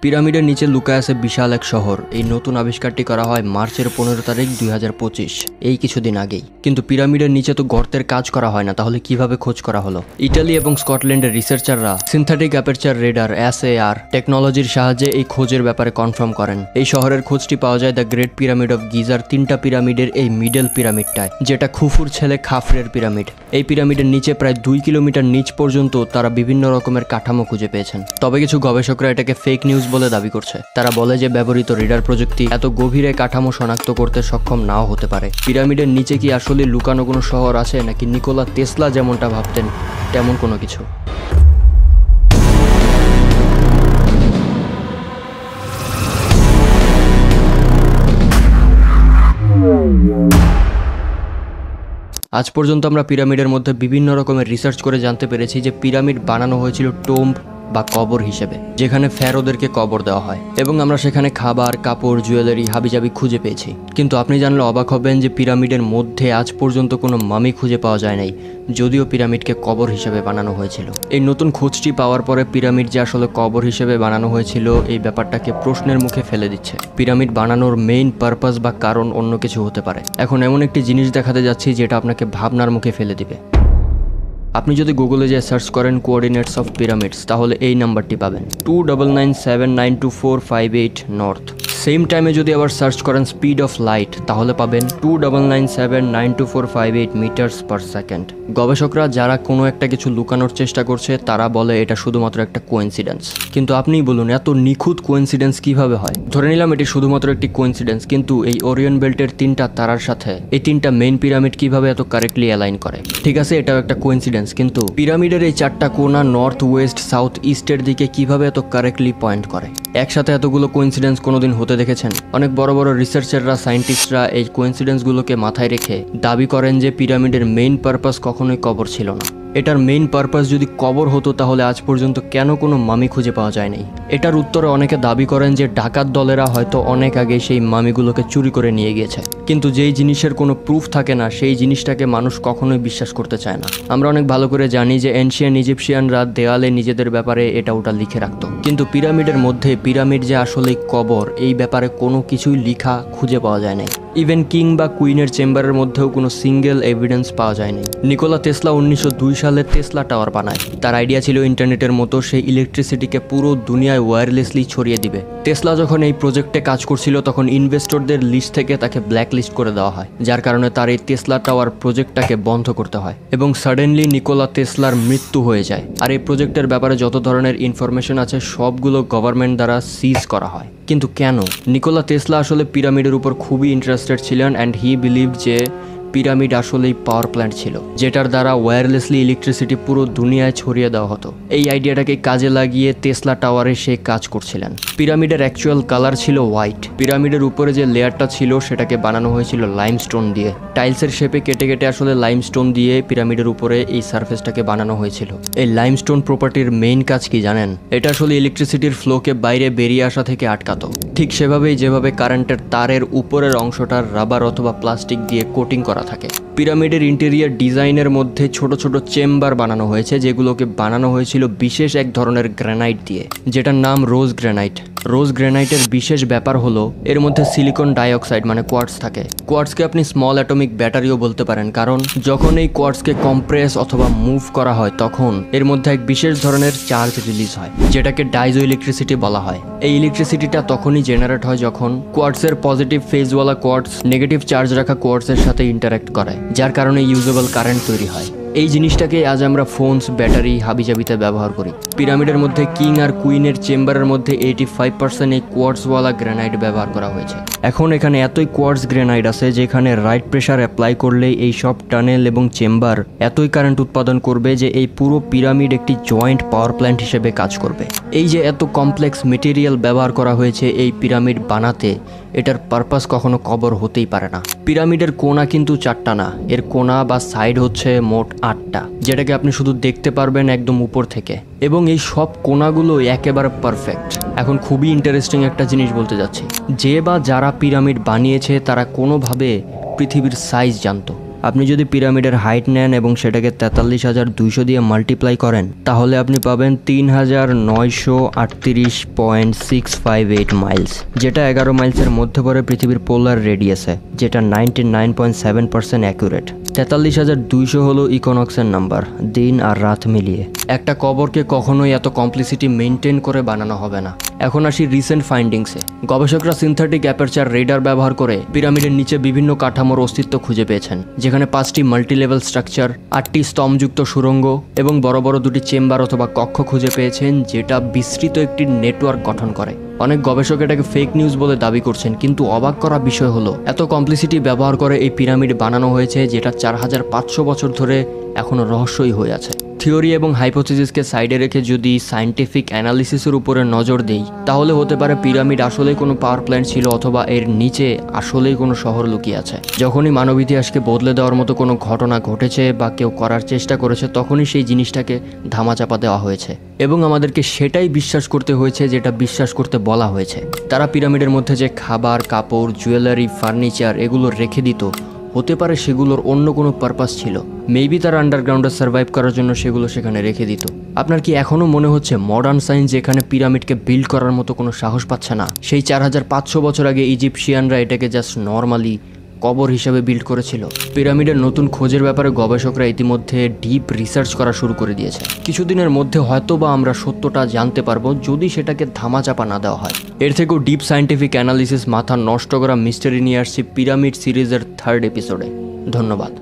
পিরামিডের নিচে লুকায় আছে বিশাল এক শহর। এই নতুন আবিষ্কারটি করা হয় মার্চের 15 তারিখ 2025, এই কিছুদিন আগেই। কিন্তু পিরামিডের নিচে তো গর্তের কাজ করা হয় না, তাহলে কিভাবে খোঁজ করা হলো? ইটালি এবং স্কটল্যান্ডের রিসার্চাররা সিনথেটিক অ্যাপারচার রেডার SAR টেকনোলজির সাহায্যে এই খোঁজের ব্যাপারে কনফার্ম করেন। এই শহরের খোঁজটি পাওয়া যায় the great pyramid of geyser, 3টা পিরামিডের এই মিডল পিরামিডটায়, যেটা খুফুর ছেলে খাফরের পিরামিড। এই পিরামিডের নিচে প্রায় 2 কিলোমিটার নিচ পর্যন্ত তারা বিভিন্ন রকমের কাঠামো খুঁজে পেয়েছেন। তবে কিছু গবেষকরা এটাকে ফেক নিউজ বলে দাবি করছে। তারা বলে যে ব্যবহৃত রেডার প্রযুক্তি এত গভীরে কাঠামো শনাক্ত করতে সক্ষম নাও হতে পারে। পিরামিডের নিচে কি আসলে লুকানো কোনো শহর আছে, নাকি নিকোলা টেসলা যেমনটা ভাবতেন তেমন কোনো কিছু? আজ পর্যন্ত আমরা পিরামিডের মধ্যে বিভিন্ন রকমের রিসার্চ করে জানতে পেরেছি যে পিরামিড বানানো হয়েছিল টোম্ব বা কবর হিসেবে, যেখানে ফ্যারোদেরকে কবর দেওয়া হয়, এবং আমরা সেখানে খাবার, কাপড়, জুয়েলারি, হাবিজাবি খুঁজে পেয়েছি। কিন্তু আপনি জানলে অবাক হবেন যে পিরামিডের মধ্যে আজ পর্যন্ত কোনো মামি খুঁজে পাওয়া যায় নাই, যদিও পিরামিডকে কবর হিসেবে বানানো হয়েছিল। এই নতুন খোঁজটি পাওয়ার পরে পিরামিড যে আসলে কবর হিসেবে বানানো হয়েছিল এই ব্যাপারটাকে প্রশ্নের মুখে ফেলে দিচ্ছে। পিরামিড বানানোর মেইন পারপাস বা কারণ অন্য কিছু হতে পারে। এখন এমন একটি জিনিস দেখাতে যাচ্ছি যেটা আপনাকে ভাবনার মুখে ফেলে দিবে। আপনি যদি গুগলে যে সার্চ করেন কোঅর্ডিনেটস অফ পিরামিডস, তাহলে এই নাম্বারটি পাবেন 29979245 নর্থ। সেম টাইমে যদি আবার সার্চ করেন স্পিড অফ লাইট, তাহলে পাবেন 29979245 মিটার্স পার সেকেন্ড। গবেষকরা যারা কোনো একটা কিছু লুকানোর চেষ্টা করছে তারা বলে এটা শুধুমাত্র একটা কোইন্সিডেন্স। কিন্তু আপনিই বলুন, এত নিখুঁত কোইন্সিডেন্স কিভাবে হয়? ধরে নিলাম এটি শুধুমাত্র একটি কোইন্সিডেন্স, কিন্তু এই ওরিয়ন বেল্টের 3টা তারার সাথে এই 3টা মেইন পিরামিড কিভাবে এত কারেক্টলি অ্যালাইন করে? ঠিক আছে, এটাও একটা কোইন্সিডেন্স, কিন্তু পিরামিডের এই 4টা কোণা নর্থ, ওয়েস্ট, সাউথ, ইস্টের দিকে কিভাবে এত কারেক্টলি পয়েন্ট করে? একসাথে এতগুলো কোইন্সিডেন্স কোনোদিন হতে দেখেছেন? অনেক বড় বড় রিসার্চাররা, সায়েন্টিস্টরা এই কোইন্সিডেন্সগুলোকে মাথায় রেখে দাবি করেন যে পিরামিডের মেইন পারপাস কখনোই কবর ছিল না। এটার মেইন পারপাস যদি কবর হতো তাহলে আজ পর্যন্ত কেন কোনো মামি খুঁজে পাওয়া যায় নাই? এটার উত্তরে অনেকে দাবি করেন যে ডাকাত দলেরা হয়তো অনেক আগে সেই মামিগুলোকে চুরি করে নিয়ে গিয়েছে। কিন্তু যেই জিনিসের কোনো প্রুফ থাকে না সেই জিনিসটাকে মানুষ কখনোই বিশ্বাস করতে চায় না। আমরা অনেক ভালো করে জানি যে এনশিয়ান ইজিপশিয়ানরা দেওয়ালে নিজেদের ব্যাপারে এটা ওটা লিখে রাখতো, কিন্তু পিরামিডের মধ্যে পিরামিড যে আসলেই কবর এই ব্যাপারে কোনো কিছুই লিখা খুঁজে পাওয়া যায় নাই। ইভেন কিং বা কুইনের চেম্বারের মধ্যেও কোনো সিঙ্গেল এভিডেন্স পাওয়া যায়নি। নিকোলা টেসলা 1902 সালে টেসলা টাওয়ার বানায়। তার আইডিয়া ছিল ইন্টারনেটের মতো সেই ইলেকট্রিসিটিকে পুরো দুনিয়ায় ওয়্যারলেসলি ছড়িয়ে দিবে। টেসলা যখন এই প্রজেক্টে কাজ করছিল তখন ইনভেস্টরদের লিস্ট থেকে তাকে ব্ল্যাক লিস্ট করে দেওয়া হয়, যার কারণে তার এই টেসলা টাওয়ার প্রজেক্টটাকে বন্ধ করতে হয়, এবং সাডেনলি নিকোলা টেসলার মৃত্যু হয়ে যায়। আর এই প্রজেক্টের ব্যাপারে যত ধরনের ইনফরমেশন আছে সবগুলো গভর্নমেন্ট দ্বারা সিজ করা হয়। কিন্তু কেন? নিকোলা টেসলা আসলে পিরামিডের উপর খুবই ইন্টারেস্টেড ছিলেন, অ্যান্ড হি বিলিভ যে পিরামিড আসলেই পাওয়ার প্ল্যান্ট ছিল, যেটার দ্বারা ওয়্যারলেসলি ইলেকট্রিসিটি পুরো দুনিয়ায় ছড়িয়ে দেওয়া হতো। এই আইডিয়াটাকে কাজে লাগিয়ে টেসলা টাওয়ারে সে কাজ করছিলেন। পিরামিডের অ্যাকচুয়াল কালার ছিল হোয়াইট। পিরামিডের উপরে যে লেয়ারটা ছিল সেটাকে বানানো হয়েছিল লাইমস্টোন দিয়ে। টাইলসের শেপে কেটে কেটে আসলে লাইমস্টোন দিয়ে পিরামিডের উপরে এই সারফেসটাকে বানানো হয়েছিল। এই লাইমস্টোন প্রপার্টির মেইন কাজ কি জানেন? এটা আসলে ইলেকট্রিসিটির ফ্লোকে বাইরে বেরিয়ে আসা থেকে আটকাতো। ঠিক সেভাবেই যেভাবে কারেন্টের তারের উপরের অংশটার রাবার অথবা প্লাস্টিক দিয়ে কোটিং করা থাকে। পিরামিডের ইন্টেরিয়ার ডিজাইনের মধ্যে ছোট ছোট চেম্বার বানানো হয়েছে, যেগুলোকে বানানো হয়েছিল বিশেষ এক ধরনের গ্রানাইট দিয়ে, যেটার নাম রোজ গ্রানাইট। রোজ গ্রানাইটের বিশেষ ব্যাপার হলো এর মধ্যে সিলিকন ডাইঅক্সাইড মানে কোয়ার্টজ থাকে। কোয়ার্টজকে আপনি স্মল অ্যাটমিক ব্যাটারিও বলতে পারেন, কারণ যখন এই কোয়ার্টজকে কম্প্রেস অথবা মুভ করা হয় তখন এর মধ্যে এক বিশেষ ধরনের চার্জ রিলিজ হয়, যেটাকে ডাইজো ইলেকট্রিসিটি বলা হয়। এই ইলেকট্রিসিটিটা তখনই জেনারেট হয় যখন কোয়ার্টজের পজিটিভ ফেজওয়ালা কোয়ার্টজ নেগেটিভ চার্জ রাখা কোয়ার্টজের সাথে ইন্টারাক্ট করে, যার কারণে ইউজেবল কারেন্ট তৈরি হয়। এই জিনিসটাকে আজ আমরা ফোনস, ব্যাটারি, হাবিজাবিতে ব্যবহার করি। পিরামিডের মধ্যে কিং আর কুইনের চেম্বারের মধ্যে 85% এই কোয়ার্টজওয়ালা গ্রানাইট ব্যবহার করা হয়েছে। এখন এখানে এতই কোয়ার্টজ গ্রানাইট আছে যেখানে রাইট প্রেশার অ্যাপ্লাই করলেই এই সব টানেল এবং চেম্বার এতই কারেন্ট উৎপাদন করবে যে এই পুরো পিরামিড একটি জয়েন্ট পাওয়ার প্ল্যান্ট হিসেবে কাজ করবে। এই যে এত কমপ্লেক্স মেটেরিয়াল ব্যবহার করা হয়েছে এই পিরামিড বানাতে, এটার পারপাস কখনো কবর হতেই পারে না। পিরামিডের কোণা কিন্তু 4টা না, এর কোণা বা সাইড হচ্ছে মোট 8টা, যেটাকে আপনি শুধু দেখতে পারবেন একদম উপর থেকে, এবং এই সব কোণাগুলো একেবারে পারফেক্ট। এখন খুবই ইন্টারেস্টিং একটা জিনিস বলতে যাচ্ছি। যে বা যারা পিরামিড বানিয়েছে তারা কোনোভাবে পৃথিবীর সাইজ জানতো। আপনি যদি পিরামিডের হাইট নেন এবং সেটাকে 43,200 দিয়ে মাল্টিপ্লাই করেন তাহলে আপনি পাবেন 3,938.658 মাইলস, যেটা 11 মাইলসের মধ্যে পড়ে পৃথিবীর পোলার রেডিয়াসে, যেটা 99.7% অ্যাকুরেট। 43,200 হলো ইকোনক্সের নাম্বার, দিন আর রাত মিলিয়ে। একটা কবরকে কখনোই এত কমপ্লিসিটি মেনটেন করে বানানো হবে না। এখন আসি রিসেন্ট ফাইন্ডিংসে। গবেষকরা সিনথেটিক অ্যাপারচার রেডার ব্যবহার করে পিরামিডের নিচে বিভিন্ন কাঠামোর অস্তিত্ব খুঁজে পেয়েছেন, যেখানে 5টি মাল্টিলেভেল স্ট্রাকচার, 8টি স্তম্ভযুক্ত সুড়ঙ্গ এবং বড় বড় 2টি চেম্বার অথবা কক্ষ খুঁজে পেয়েছেন, যেটা বিস্তৃত একটি নেটওয়ার্ক গঠন করে। অনেক গবেষক এটাকে ফেক নিউজ বলে দাবি করছেন, কিন্তু অবাক করা বিষয় হলো এত কমপ্লিসিটি ব্যবহার করে এই পিরামিড বানানো হয়েছে, যেটা 4,500 বছর ধরে এখনো রহস্যই হয়ে আছে। থিওরি এবং হাইপোথিসিসকে সাইডে রেখে যদি সায়েন্টিফিক অ্যানালিসিসের উপরে নজর দেই, তাহলে হতে পারে পিরামিড আসলেই কোনো পাওয়ার প্ল্যান্ট ছিল, অথবা এর নিচে আসলেই কোনো শহর লুকিয়ে আছে। যখনই মানব ইতিহাসকে বদলে দেওয়ার মতো কোনো ঘটনা ঘটেছে বা কেউ করার চেষ্টা করেছে, তখনই সেই জিনিসটাকে ধামাচাপা দেওয়া হয়েছে এবং আমাদেরকে সেটাই বিশ্বাস করতে হয়েছে যেটা বিশ্বাস করতে বলা হয়েছে। তারা পিরামিডের মধ্যে যে খাবার, কাপড়, জুয়েলারি, ফার্নিচার এগুলো রেখে দিত, হতে পারে সেগুলোর অন্য কোনো পারপাস ছিল। মেবি তারা আন্ডারগ্রাউন্ডে সার্ভাইভ করার জন্য সেগুলো সেখানে রেখে দিত। আপনার কি এখনও মনে হচ্ছে মডার্ন সায়েন্স এখানে পিরামিডকে বিল্ড করার মতো কোনো সাহস পাচ্ছে না? সেই 4,500 বছর আগে ইজিপশিয়ানরা এটাকে জাস্ট নর্মালি কবর হিসাবে বিল্ড করেছিল। পিরামিডের নতুন খোঁজের ব্যাপারে গবেষকরা ইতিমধ্যে ডিপ রিসার্চ করা শুরু করে দিয়েছে। কিছুদিনের মধ্যে হয়তো বা আমরা সত্যটা জানতে পারবো, যদি সেটাকে ধামাচাপা না দেওয়া হয়। এর থেকেও ডিপ সায়েন্টিফিক অ্যানালিসিস মাথা নষ্ট করা মিস্টারি নিয়ে আসছি পিরামিড সিরিজের 3rd এপিসোডে। ধন্যবাদ।